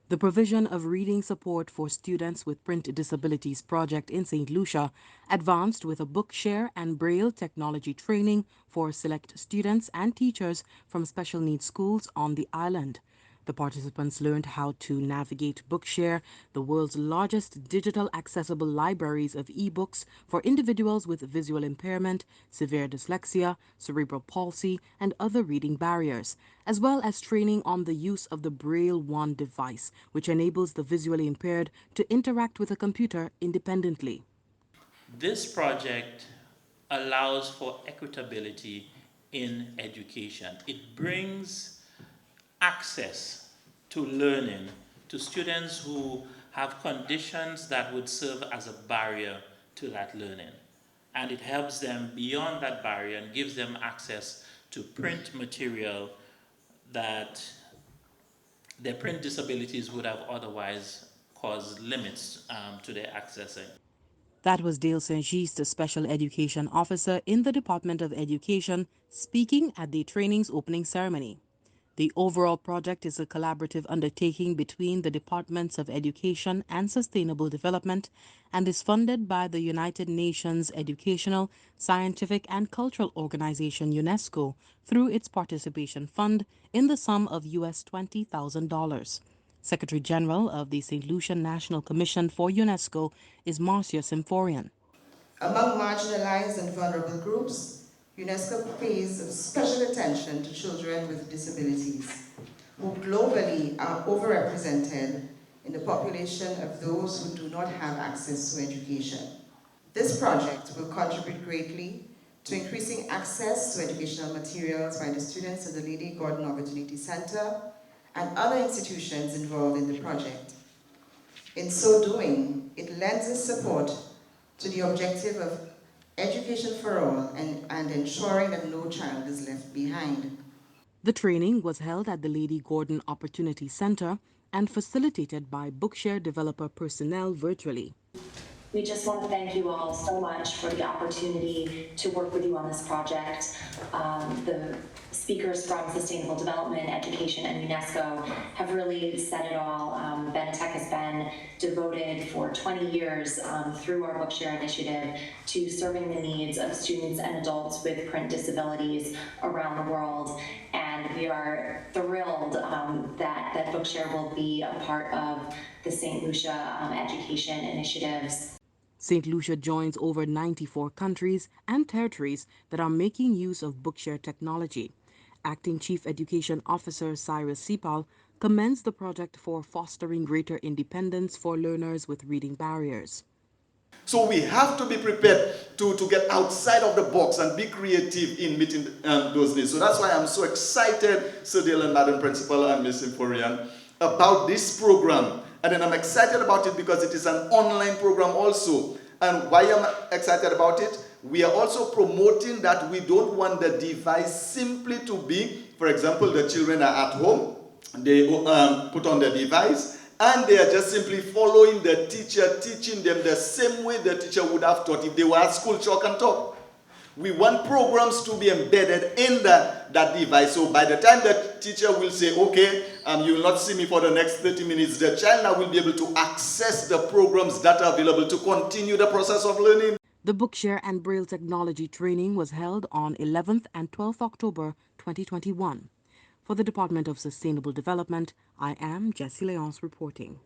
The provision of reading support for students with print disabilities project in St. Lucia advanced with a Bookshare and Braille technology training for select students and teachers from special needs schools on the island. The participants learned how to navigate Bookshare, the world's largest digital accessible libraries of e-books for individuals with visual impairment, severe dyslexia, cerebral palsy, and other reading barriers, as well as training on the use of the Braille One device, which enables the visually impaired to interact with a computer independently. This project allows for equitability in education. It brings access to learning to students who have conditions that would serve as a barrier to that learning. And it helps them beyond that barrier and gives them access to print material that their print disabilities would have otherwise caused limits to their accessing. That was Dale Saint-Just, the Special Education Officer in the Department of Education, speaking at the training's opening ceremony. The overall project is a collaborative undertaking between the Departments of Education and Sustainable Development and is funded by the United Nations Educational, Scientific and Cultural Organization UNESCO through its participation fund in the sum of US $20,000. Secretary General of the St. Lucia National Commission for UNESCO is Marcia Symphorian. Among marginalized and vulnerable groups, UNESCO pays special attention to children with disabilities, who globally are overrepresented in the population of those who do not have access to education. This project will contribute greatly to increasing access to educational materials by the students of the Lady Gordon Opportunity Center and other institutions involved in the project. In so doing, it lends its support to the objective of education for all and ensuring that no child is left behind. The training was held at the Lady Gordon Opportunity Center and facilitated by Bookshare developer personnel virtually. We just want to thank you all so much for the opportunity to work with you on this project. The speakers from Sustainable Development, Education, and UNESCO have really said it all. Benetech has been devoted for 20 years through our Bookshare initiative to serving the needs of students and adults with print disabilities around the world. And we are thrilled that Bookshare will be a part of the St. Lucia education initiatives. St. Lucia joins over 94 countries and territories that are making use of Bookshare technology. Acting Chief Education Officer Cyrus Sipal commends the project for fostering greater independence for learners with reading barriers. So we have to be prepared to get outside of the box and be creative in meeting those needs. So that's why I'm so excited, Sir Dale and Madam Principal and Ms. Symphorian, about this program. And then I'm excited about it because it is an online program also. And why I'm excited about it? We are also promoting that we don't want the device simply to be, for example, the children are at home, they put on the device, and they are just simply following the teacher, teaching them the same way the teacher would have taught if they were at school chalk and talk. We want programs to be embedded in that device. So by the time the teacher will say, okay, you will not see me for the next 30 minutes, the child now will be able to access the programs that are available to continue the process of learning. The Bookshare and Braille technology training was held on 11th and 12th October 2021. For the Department of Sustainable Development, I am Jessie Leonce reporting.